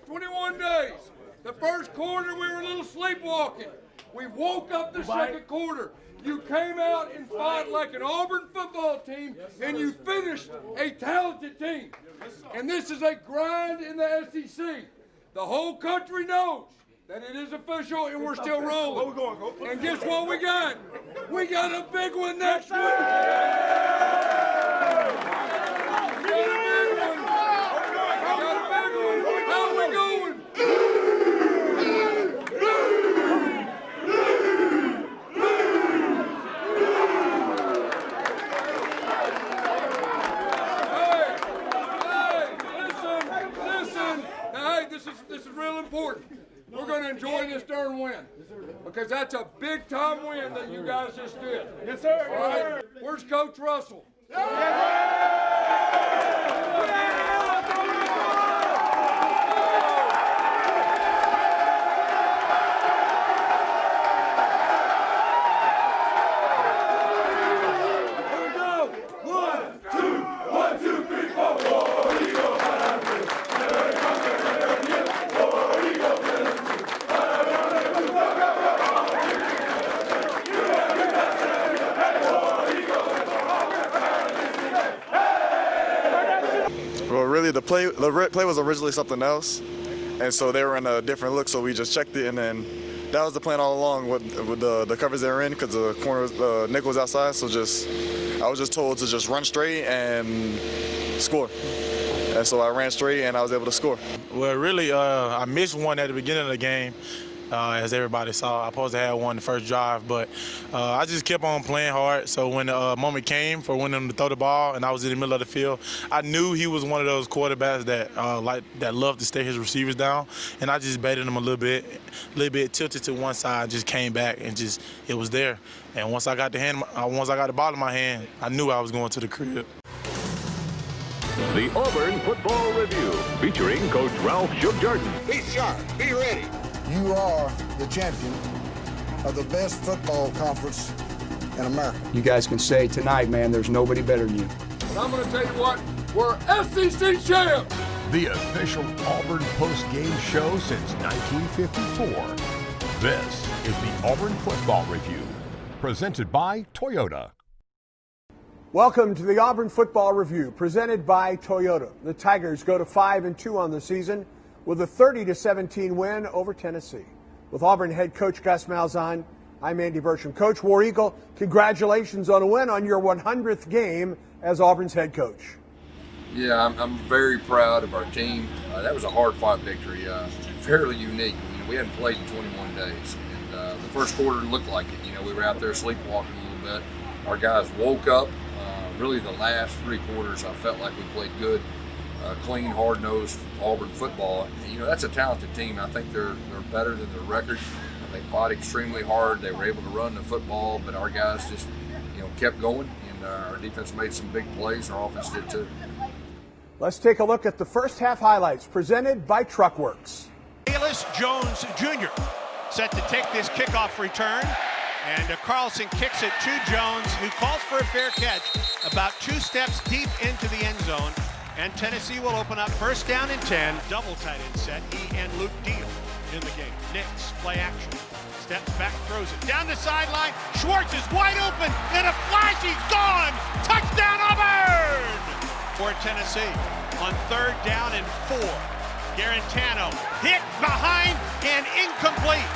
21 days. The first quarter, we were a little sleepwalking. We woke up the second quarter. You came out and fought like an Auburn football team, and you finished a talented team. And this is a grind in the SEC. The whole country knows that it is official, and we're still rolling. And guess what we got? We got a big one next week. How are we going? This is real important. We're going to enjoy this darn win because that's a big time win that you guys just did. Yes, sir. All right. Where's Coach Russell? Well, really, the play was originally something else, and so they were in a different look. So we just checked it, and then that was the plan all along with the covers they were in, because the corner nickel was outside. So I was just told to just run straight and score, and so I ran straight and I was able to score. Well, really, I missed one at the beginning of the game. As everybody saw, I supposed to have one the first drive, but I just kept on playing hard. So when the moment came for when them to throw the ball, and I was in the middle of the field, I knew he was one of those quarterbacks that loved to stay his receivers down, and I just baited him a little bit, tilted to one side, just came back, and it was there. And once I got the ball in my hand, I knew I was going to the crib. The Auburn Football Review, featuring Coach Ralph Shook Jordan. Be sharp. Be ready. You are the champion of the best football conference in America. You guys can say tonight, man, there's nobody better than you. But I'm going to tell you what, we're SEC champs. The official Auburn post-game show since 1954. This is the Auburn Football Review, presented by Toyota. Welcome to the Auburn Football Review, presented by Toyota. The Tigers go to 5-2 on the season with a 30-17 win over Tennessee. With Auburn head coach Gus Malzahn, I'm Andy Burcham. Coach War Eagle, congratulations on a win on your 100th game as Auburn's head coach. Yeah, I'm very proud of our team. That was a hard-fought victory, fairly unique. We hadn't played in 21 days, and the first quarter looked like it. We were out there sleepwalking a little bit. Our guys woke up. Really, the last three quarters, I felt like we played good. Clean, hard-nosed Auburn football. That's a talented team. I think they're better than their record. They fought extremely hard. They were able to run the football, but our guys just, kept going, and our defense made some big plays. Our offense did too. Let's take a look at the first half highlights presented by Truckworks. Bayless Jones Jr. set to take this kickoff return. And Carlson kicks it to Jones, who calls for a fair catch about 2 steps deep into the end zone. And Tennessee will open up first down and 10. Double tight end set. He and Luke Deal in the game. Nix, play action. Steps back, throws it down the sideline. Schwartz is wide open. In a flash, he's gone. Touchdown, Auburn! For Tennessee on 3rd down and 4. Garantano hit behind and incomplete.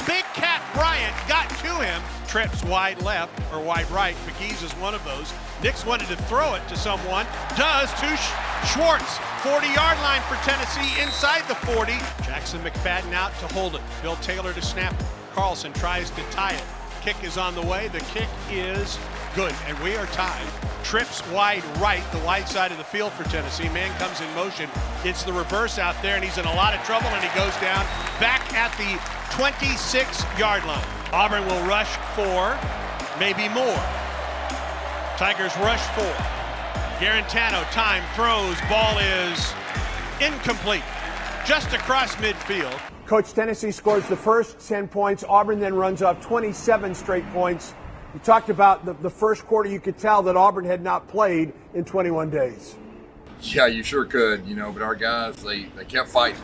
Big Cat Bryant got to him. Trips wide left or wide right. McGee's is one of those. Nix wanted to throw it to someone. Does to Schwartz. 40-yard line for Tennessee inside the 40. Jackson McFadden out to hold it. Bill Taylor to snap it. Carlson tries to tie it. Kick is on the way. The kick is good, and we are tied. Trips wide right, the wide side of the field for Tennessee. Man comes in motion. It's the reverse out there, and he's in a lot of trouble, and he goes down back at the 26-yard line. Auburn will rush 4, maybe more. Tigers rush 4. Garantano, time, throws, ball is incomplete. Just across midfield. Coach, Tennessee scores the first 10 points. Auburn then runs off 27 straight points. You talked about the first quarter. You could tell that Auburn had not played in 21 days. Yeah, you sure could, but our guys, they kept fighting.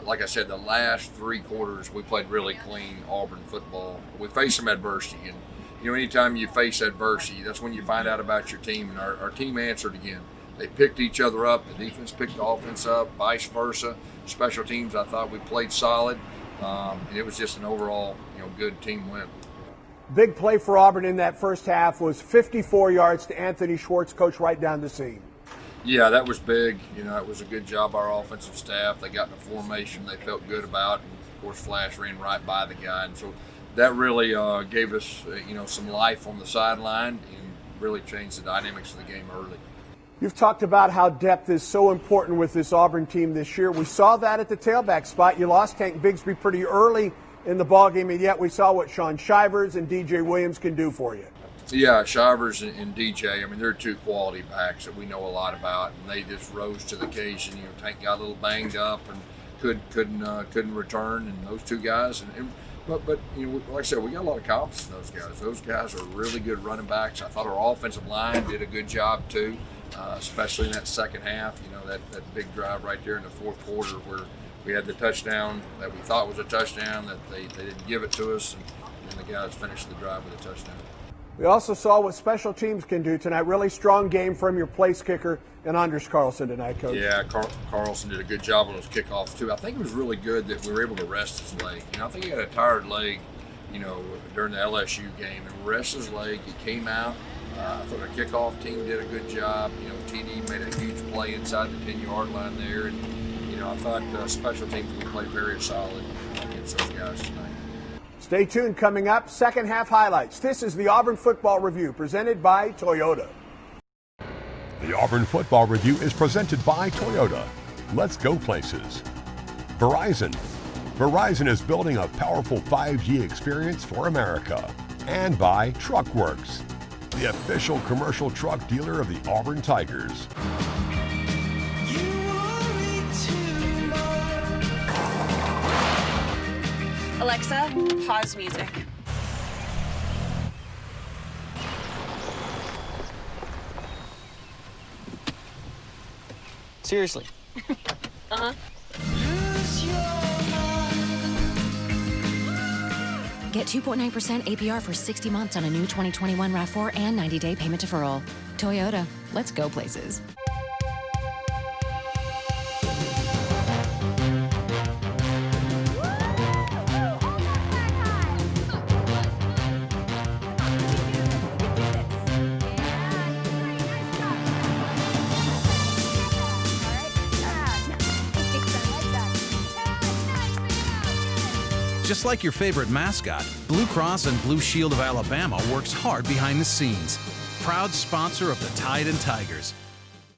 like I said, the last 3 quarters we played really clean Auburn football. We faced some adversity, and anytime you face adversity, that's when you find out about your team. And our team answered again. They picked each other up. The defense picked the offense up, vice versa. Special teams, I thought we played solid, and it was just an overall, good team win. Big play for Auburn in that first half was 54 yards to Anthony Schwartz, coach, right down the seam. Yeah, that was big. It was a good job our offensive staff. They got in a formation they felt good about, and of course Flash ran right by the guy, and so that really gave us some life on the sideline and really changed the dynamics of the game early. You've talked about how depth is so important with this Auburn team this year. We saw that at the tailback spot. You lost Tank Bigsby pretty early in the ballgame, and yet we saw what Sean Shivers and DJ Williams can do for you. Yeah, Shivers and DJ, they're 2 quality backs that we know a lot about, and they just rose to the occasion. Tank got a little banged up and couldn't return, and those 2 guys. But like I said, we got a lot of confidence in those guys. Those guys are really good running backs. I thought our offensive line did a good job too, especially in that second half. That big drive right there in the fourth quarter where we had the touchdown that we thought was a touchdown that they didn't give it to us, and the guys finished the drive with a touchdown. We also saw what special teams can do tonight. Really strong game from your place kicker and Anders Carlson tonight, Coach. Yeah, Carlson did a good job on those kickoffs too. I think it was really good that we were able to rest his leg. I think he had a tired leg, during the LSU game, and rest his leg. He came out. I thought our kickoff team did a good job. TD made a huge play inside the 10-yard line there, and I thought special teams we played very solid against those guys tonight. Stay tuned. Coming up, second half highlights. This is the Auburn Football Review presented by Toyota. The Auburn Football Review is presented by Toyota. Let's go places. Verizon. Verizon is building a powerful 5G experience for America. And by TruckWorks, the official commercial truck dealer of the Auburn Tigers. Alexa, pause music. Seriously. Uh-huh. Get 2.9% APR for 60 months on a new 2021 RAV4 and 90-day payment deferral. Toyota, let's go places. Just like your favorite mascot, Blue Cross and Blue Shield of Alabama works hard behind the scenes. Proud sponsor of the Tide and Tigers.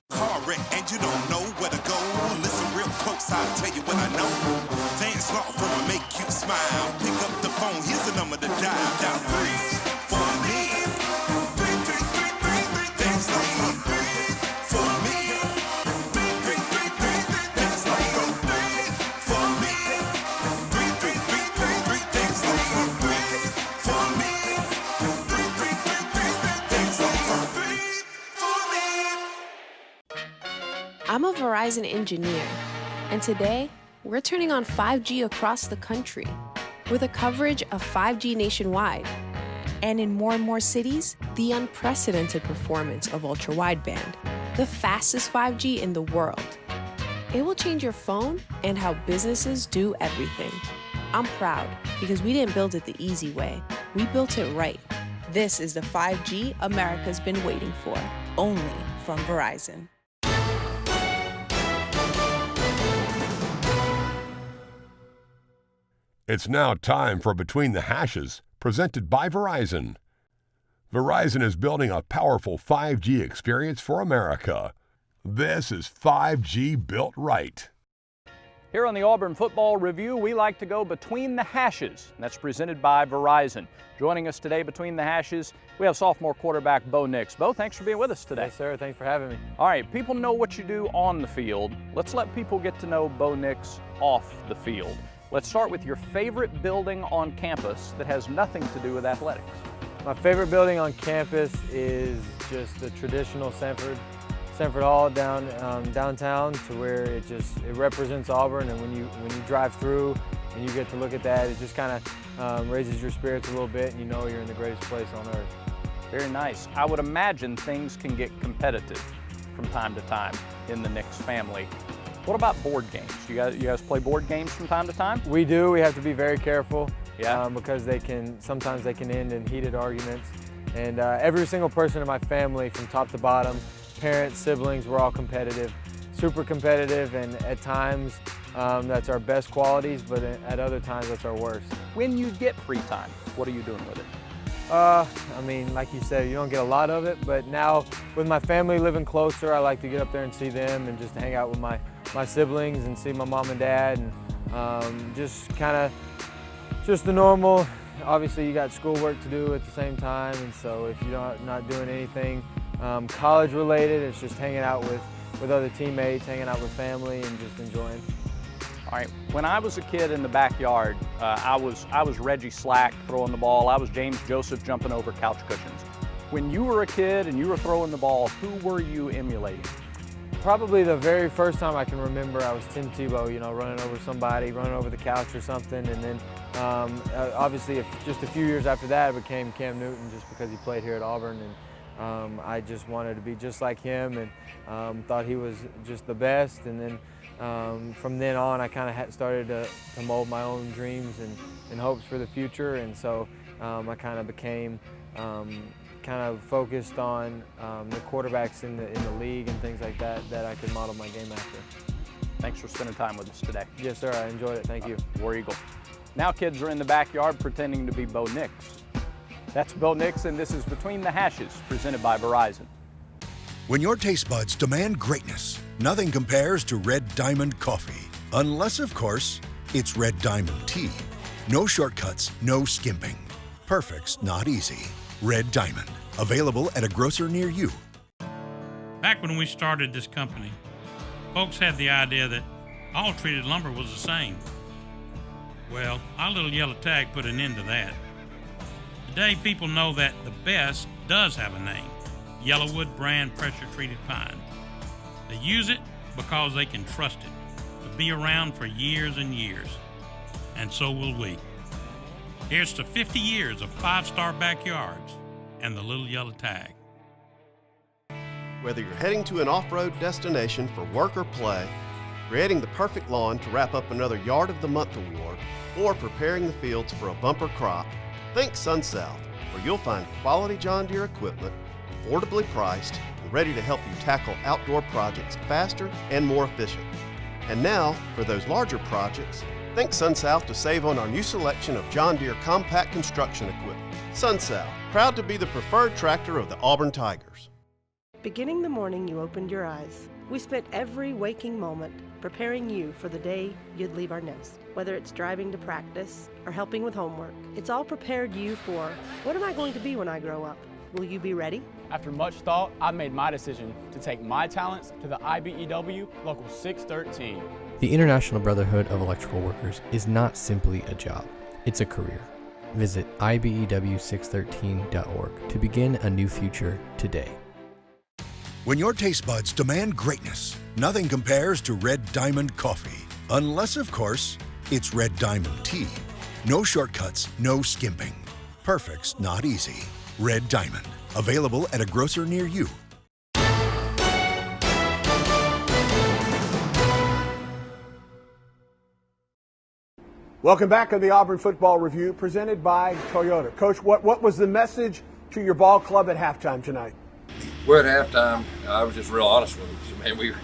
Car wreck and you don't know where to go. Listen real close, I'll tell you what I know. Vance Law Firm will make you smile. Pick up the phone, here's the number to dial. Down 3 for me. 3 Vance Law Firm. For me. 3 Vance Law Firm. For me. 3 Vance Law Firm. For me. 3 Vance Law Firm. For me. I'm a Verizon engineer, and today we're turning on 5G across the country with a coverage of 5G nationwide. And in more and more cities, the unprecedented performance of ultra-wideband, the fastest 5G in the world. It will change your phone and how businesses do everything. I'm proud because we didn't build it the easy way. We built it right. This is the 5G America's been waiting for, only from Verizon. It's now time for Between the Hashes, presented by Verizon. Verizon is building a powerful 5G experience for America. This is 5G built right. Here on the Auburn Football Review, we like to go between the hashes. That's presented by Verizon. Joining us today between the hashes, we have sophomore quarterback Bo Nix. Bo, thanks for being with us today. Yes, sir. Thanks for having me. All right, people know what you do on the field. Let's let people get to know Bo Nix off the field. Let's start with your favorite building on campus that has nothing to do with athletics. My favorite building on campus is just the traditional Sanford Sanford Hall downtown to where it represents Auburn, and when you drive through and you get to look at that, it just kind of raises your spirits a little bit, and you know you're in the greatest place on earth. Very nice. I would imagine things can get competitive from time to time in the Knicks family. What about board games? You guys play board games from time to time? We do. We have to be very careful. Yeah. Because sometimes they can end in heated arguments. And every single person in my family, from top to bottom, parents, siblings, we're all competitive, super competitive, and at times that's our best qualities, but at other times that's our worst. When you get free time, what are you doing with it? I mean, like you said, you don't get a lot of it, but now with my family living closer, I like to get up there and see them and just hang out with my siblings and see my mom and dad, and just the normal. Obviously, you got schoolwork to do at the same time, and so if you're not doing anything college related, it's just hanging out with other teammates, hanging out with family, and just enjoying. All right, when I was a kid in the backyard, I was Reggie Slack throwing the ball. I was James Joseph jumping over couch cushions. When you were a kid and you were throwing the ball, who were you emulating? Probably the very first time I can remember, I was Tim Tebow, running over somebody, running over the couch or something, and then obviously just a few years after that, I became Cam Newton just because he played here at Auburn, and I just wanted to be just like him, and thought he was just the best. And then from then on, I kind of started to mold my own dreams and hopes for the future, and so I kind of became focused on the quarterbacks in the league and things like that I could model my game after. Thanks for spending time with us today. Yes, sir. I enjoyed it. Thank you. War Eagle. Now kids are in the backyard pretending to be Bo Nix. That's Bo Nix, and this is Between the Hashes, presented by Verizon. When your taste buds demand greatness, nothing compares to Red Diamond coffee. Unless, of course, it's Red Diamond tea. No shortcuts, no skimping. Perfect's not easy. Red Diamond, available at a grocer near you. Back when we started this company, folks had the idea that all treated lumber was the same. Well, our little yellow tag put an end to that. Today, people know that the best does have a name, Yellowwood brand pressure-treated pine. They use it because they can trust it to be around for years and years, and so will we. Here's to 50 years of 5-star backyards and the little yellow tag. Whether you're heading to an off-road destination for work or play, creating the perfect lawn to wrap up another Yard of the Month award, or preparing the fields for a bumper crop, think SunSouth, where you'll find quality John Deere equipment, affordably priced, and ready to help you tackle outdoor projects faster and more efficient. And now, for those larger projects, think SunSouth to save on our new selection of John Deere compact construction equipment. SunSouth, proud to be the preferred tractor of the Auburn Tigers. Beginning the morning you opened your eyes, we spent every waking moment preparing you for the day you'd leave our nest. Whether it's driving to practice or helping with homework, it's all prepared you for, what am I going to be when I grow up? Will you be ready? After much thought, I made my decision to take my talents to the IBEW Local 613. The International Brotherhood of Electrical Workers is not simply a job, it's a career. Visit IBEW613.org to begin a new future today. When your taste buds demand greatness, nothing compares to Red Diamond coffee. Unless, of course, it's Red Diamond tea. No shortcuts, no skimping. Perfect's not easy. Red Diamond, available at a grocer near you. Welcome back to the Auburn Football Review, presented by Toyota. Coach, what was the message to your ball club at halftime tonight? Well, at halftime, I was just real honest with them. So, man, we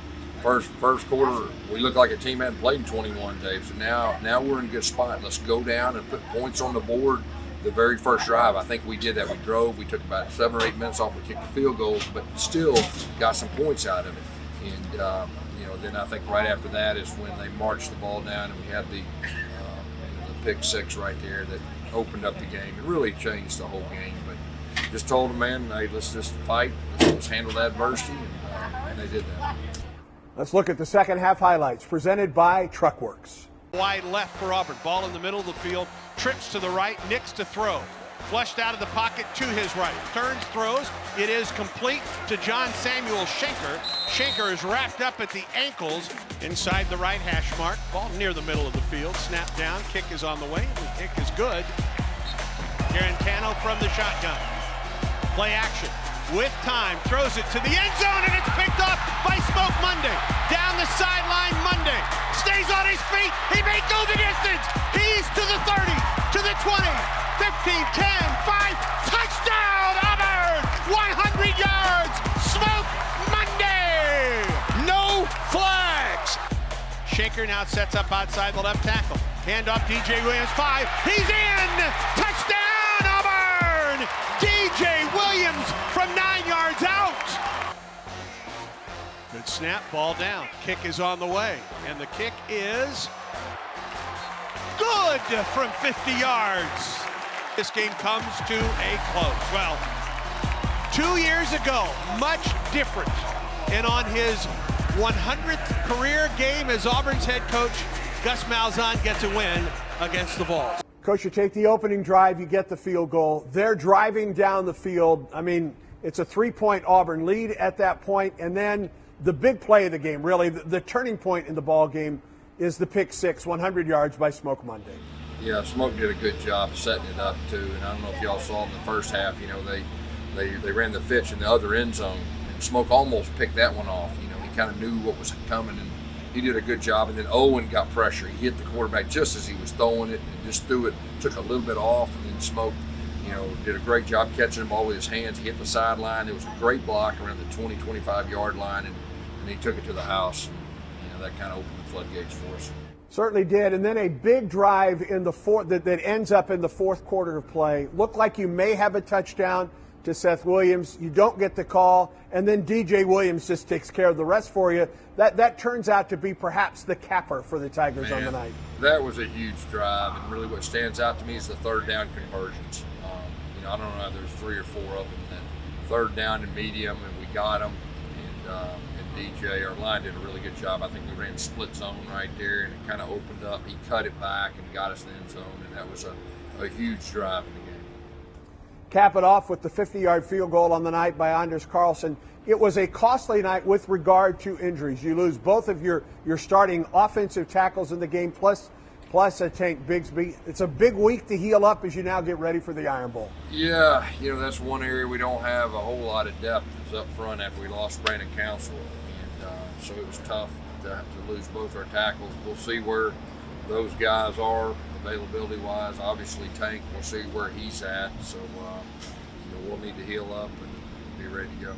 first quarter, we looked like a team that hadn't played in 21 days. So now we're in a good spot. Let's go down and put points on the board. The very first drive, I think we did that. We drove. We took about 7 or 8 minutes off. We kicked the field goals, but still got some points out of it. And then I think right after that is when they marched the ball down, and we had the pick six right there that opened up the game. It really changed the whole game. But just told them, man, hey, let's just fight. Let's handle that adversity, and they did that. Let's look at the second half highlights presented by Truckworks. Wide left for Auburn. Ball in the middle of the field. Trips to the right. Nix to throw. Flushed out of the pocket to his right. Turns, throws. It is complete to John Samuel Schenker. Schenker is wrapped up at the ankles inside the right hash mark. Ball near the middle of the field. Snap down. Kick is on the way. The kick is good. Garantano from the shotgun. Play action. With time, throws it to the end zone, and it's picked off by Smoke Monday. Down the sideline, Monday stays on his feet. He may go the distance. He's to the 30, to the 20, 15, 10, 5. Touchdown, Auburn! 100 yards. Smoke Monday. No flags. Schenker now sets up outside the left tackle. Hand off DJ Williams, 5. He's in. Touchdown, Auburn! DJ Williams from 9 yards out. Good snap, ball down. Kick is on the way, and the kick is good from 50 yards. This game comes to a close. Well, 2 years ago, much different. And on his 100th career game as Auburn's head coach, Gus Malzahn gets a win against the Vols. Coach, you take the opening drive, you get the field goal. They're driving down the field. I mean, it's a 3-point Auburn lead at that point, and then the big play of the game, really, the turning point in the ball game is the pick six, 100 yards by Smoke Monday. Yeah, Smoke did a good job setting it up, too. And I don't know if y'all saw in the first half, they ran the pitch in the other end zone, and Smoke almost picked that one off. He kind of knew what was coming, and he did a good job. And then Owen got pressure. He hit the quarterback just as he was throwing it and just threw it, took a little bit off, and then Smoke, did a great job catching the ball with his hands. He hit the sideline. It was a great block around the 20, 25-yard line, and he took it to the house. That kind of opened the floodgates for us. Certainly did. And then a big drive in the fourth that ends up in the fourth quarter of play. Looked like you may have a touchdown to Seth Williams. You don't get the call, and then DJ Williams just takes care of the rest for you. That turns out to be perhaps the capper for the Tigers on the night. That was a huge drive, and really what stands out to me is the third down conversions. I don't know, there's 3 or 4 of them. That third down and medium, and we got them. And DJ, our line did a really good job. I think we ran split zone right there, and it kind of opened up. He cut it back and got us in the end zone, and that was a huge drive in the game. Cap it off with the 50-yard field goal on the night by Anders Carlson. It was a costly night with regard to injuries. You lose both of your starting offensive tackles in the game, plus a Tank Bigsby. It's a big week to heal up as you now get ready for the Iron Bowl. Yeah, that's one area we don't have a whole lot of depth is up front after we lost Brandon Council. And so it was tough to lose both our tackles. We'll see where those guys are availability-wise. Obviously, Tank, we'll see where he's at. So we'll need to heal up and be ready to go.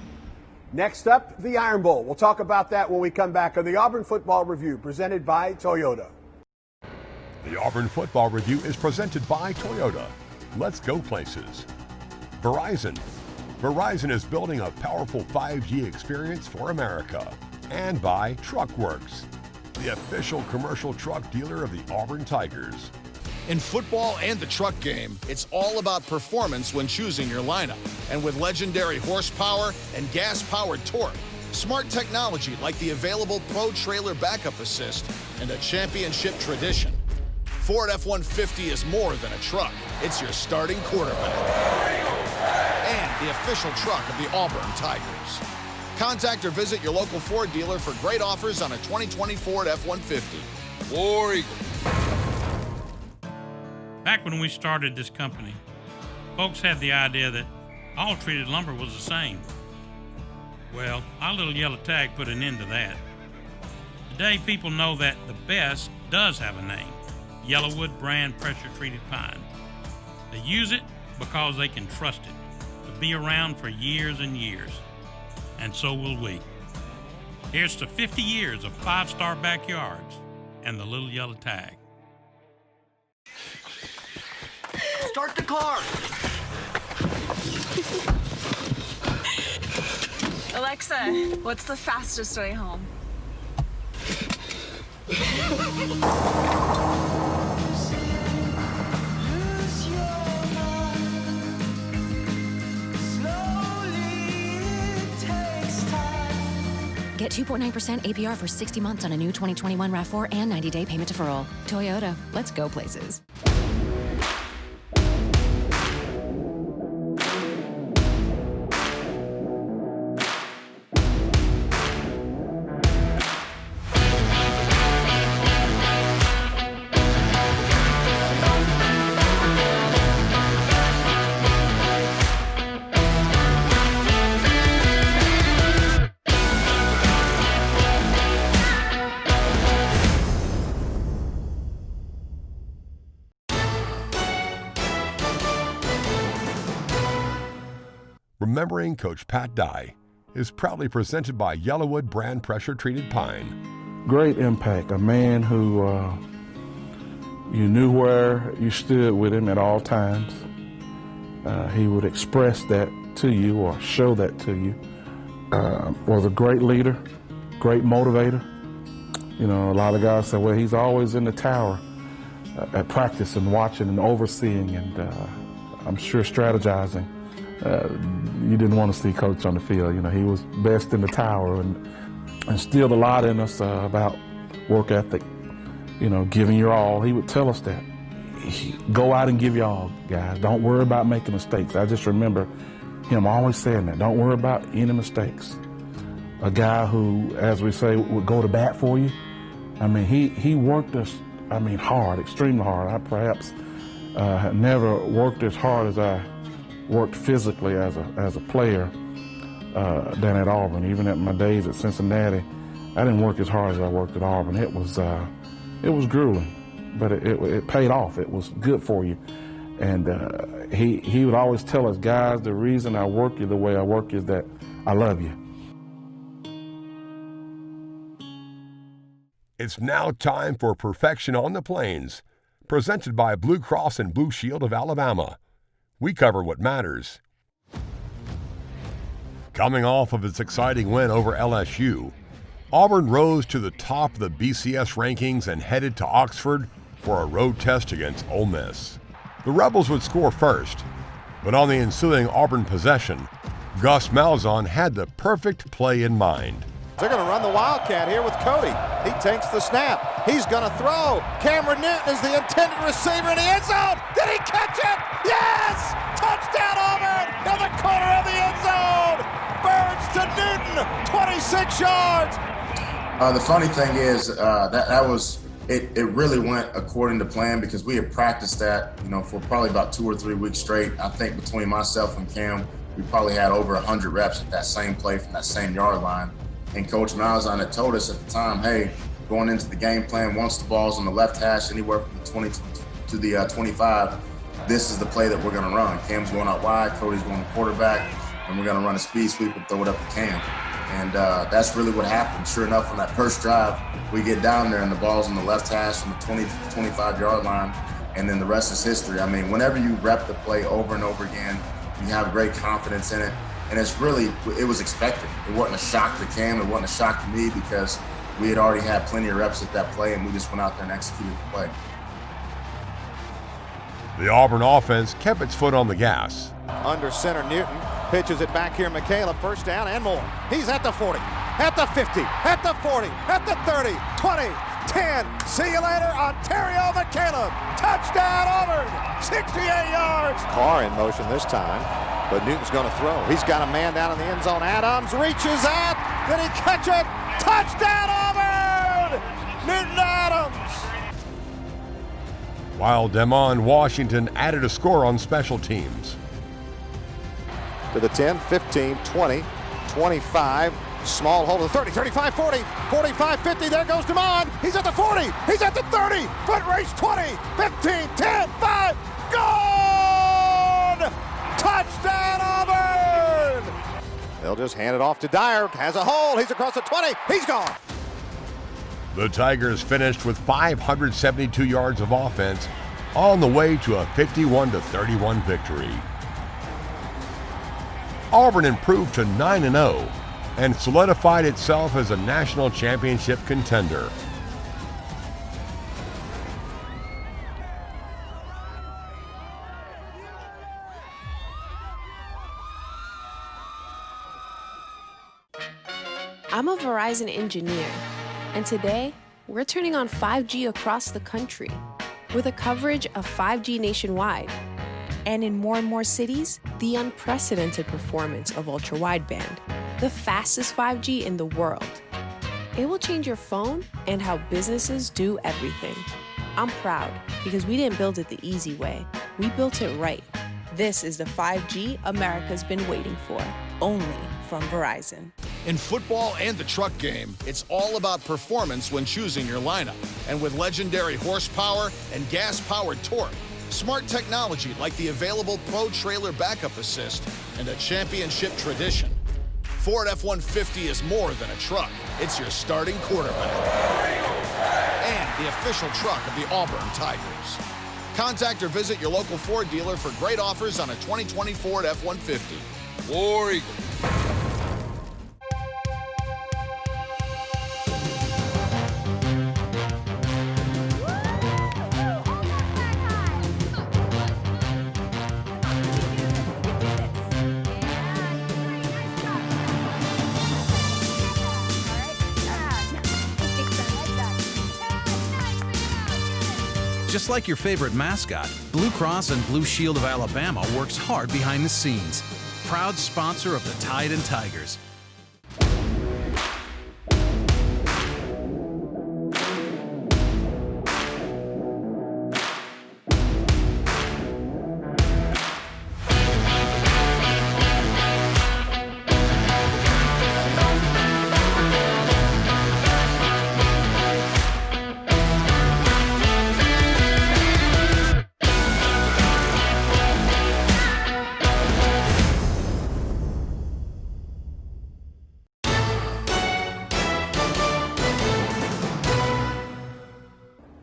Next up, the Iron Bowl. We'll talk about that when we come back on the Auburn Football Review, presented by Toyota. The Auburn Football Review is presented by Toyota. Let's go places. Verizon. Verizon is building a powerful 5G experience for America. And by TruckWorks, the official commercial truck dealer of the Auburn Tigers. In football and the truck game, it's all about performance when choosing your lineup. And with legendary horsepower and gas-powered torque, smart technology like the available Pro Trailer Backup Assist, and a championship tradition, Ford F-150 is more than a truck. It's your starting quarterback. And the official truck of the Auburn Tigers. Contact or visit your local Ford dealer for great offers on a 2020 Ford F-150. War Eagle. Back when we started this company, folks had the idea that all treated lumber was the same. Well, our little yellow tag put an end to that. Today, people know that the best does have a name. Yellowwood brand pressure-treated pine. They use it because they can trust it to be around for years and years. And so will we. Here's to 50 years of 5-star backyards and the little yellow tag. Start the car! Alexa, what's the fastest way home? Get 2.9% APR for 60 months on a new 2021 RAV4 and 90-day payment deferral. Toyota, let's go places. Remembering Coach Pat Dye is proudly presented by Yellowwood brand pressure-treated pine. Great impact, a man who you knew where you stood with him at all times. He would express that to you or show that to you. Was a great leader, great motivator. You know, a lot of guys say, well, he's always in the tower at practice and watching and overseeing and I'm sure strategizing. You didn't want to see Coach on the field. You know, he was best in the tower and instilled a lot in us about work ethic, you know, giving your all. He would tell us that. Go out and give your all, guys. Don't worry about making mistakes. I just remember him always saying that. Don't worry about any mistakes. A guy who, as we say, would go to bat for you. I mean, he worked us, I mean, hard, extremely hard. I perhaps had never worked as hard as I worked physically as a player than at Auburn. Even at my days at Cincinnati, I didn't work as hard as I worked at Auburn. It was grueling, but it paid off. It was good for you. And he would always tell us, guys, the reason I work you the way I work is that I love you. It's now time for Perfection on the Plains, presented by Blue Cross and Blue Shield of Alabama. We cover what matters. Coming off of its exciting win over LSU, Auburn rose to the top of the BCS rankings and headed to Oxford for a road test against Ole Miss. The Rebels would score first, but on the ensuing Auburn possession, Gus Malzahn had the perfect play in mind. They're going to run the Wildcat here with Cody. He takes the snap. He's going to throw. Cameron Newton is the intended receiver in the end zone. Did he catch it? Yes! Touchdown Auburn in the corner of the end zone. Burns to Newton, 26 yards. The funny thing is that was it really went according to plan because we had practiced that, you know, for probably about 2 or 3 weeks straight. I think between myself and Cam, we probably had over 100 reps at that same play from that same yard line. And Coach Malzahn had told us at the time, hey, going into the game plan, once the ball's on the left hash, anywhere from the 20 to the 25, this is the play that we're going to run. Cam's going out wide, Cody's going to quarterback, and we're going to run a speed sweep and throw it up to Cam. And that's really what happened. Sure enough, on that first drive, we get down there and the ball's on the left hash from the 20 to the 25-yard line, and then the rest is history. I mean, whenever you rep the play over and over again, you have great confidence in it. And it was expected. It wasn't a shock to Cam, it wasn't a shock to me because we had already had plenty of reps at that play and we just went out there and executed the play. The Auburn offense kept its foot on the gas. Under center, Newton pitches it back here, McCaleb, first down and more. He's at the 40, at the 50, at the 40, at the 30, 20, 10. See you later, Ontario McCaleb. Touchdown Auburn, 68 yards. Carr in motion this time, but Newton's going to throw. He's got a man down in the end zone. Adams reaches out. Did he catch it? Touchdown Auburn! Newton Adams. While Demond Washington added a score on special teams. To the 10, 15, 20, 25. Small hold of the 30, 35, 40, 45, 50. There goes Demond. He's at the 40. He's at the 30. Foot race 20, 15, 10, 5. Gone! Touchdown Auburn! They'll just hand it off to Dyer. Has a hole. He's across the 20. He's gone. The Tigers finished with 572 yards of offense on the way to a 51-31 victory. Auburn improved to 9-0 and solidified itself as a national championship contender. I'm a Verizon engineer, and today we're turning on 5G across the country with a coverage of 5G nationwide. And in more cities, the unprecedented performance of ultra-wideband, the fastest 5G in the world. It will change your phone and how businesses do everything. I'm proud because we didn't build it the easy way. We built it right. This is the 5G America's been waiting for, only from Verizon. In football and the truck game, it's all about performance when choosing your lineup. And with legendary horsepower and gas-powered torque, smart technology like the available Pro Trailer Backup Assist and a championship tradition. Ford F-150 is more than a truck. It's your starting quarterback. And the official truck of the Auburn Tigers. Contact or visit your local Ford dealer for great offers on a 2020 Ford F-150. War Eagle. Just like your favorite mascot, Blue Cross and Blue Shield of Alabama works hard behind the scenes. Proud sponsor of the Tide and Tigers.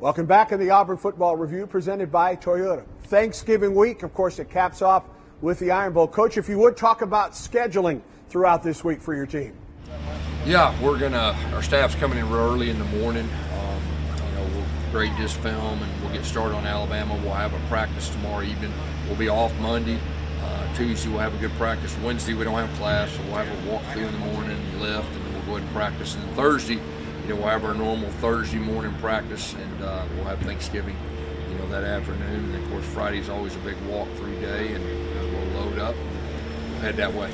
Welcome back in the Auburn Football Review presented by Toyota. Thanksgiving week, of course, it caps off with the Iron Bowl. Coach, if you would talk about scheduling throughout this week for your team. Yeah, our staff's coming in real early in the morning. We'll grade this film and we'll get started on Alabama. We'll have a practice tomorrow evening. We'll be off Monday. Tuesday we'll have a good practice. Wednesday we don't have class, so we'll have a walkthrough in the morning, lift, and then we'll go ahead and practice. And Thursday, we'll have our normal Thursday morning practice, and we'll have Thanksgiving, that afternoon. And of course, Friday's always a big walkthrough day, and we'll load up and we'll head that way.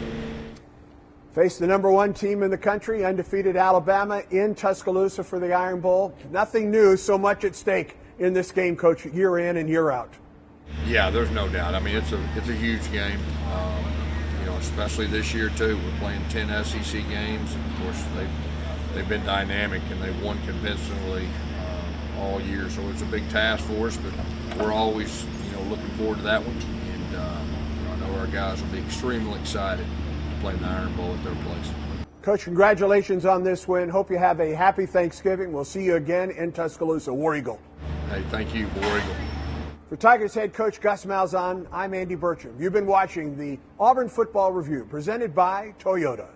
Face the number one team in the country, undefeated Alabama in Tuscaloosa for the Iron Bowl. Nothing new, so much at stake in this game, Coach, year in and year out. Yeah, there's no doubt. I mean, it's a huge game. Especially this year too. We're playing 10 SEC games, and of course they've been dynamic and they've won convincingly all year. So it's a big task for us, but we're always looking forward to that one. And I know our guys will be extremely excited to play in the Iron Bowl at their place. Coach, congratulations on this win. Hope you have a happy Thanksgiving. We'll see you again in Tuscaloosa. War Eagle. Hey, thank you, War Eagle. For Tigers head coach Gus Malzahn, I'm Andy Burcham. You've been watching the Auburn Football Review presented by Toyota.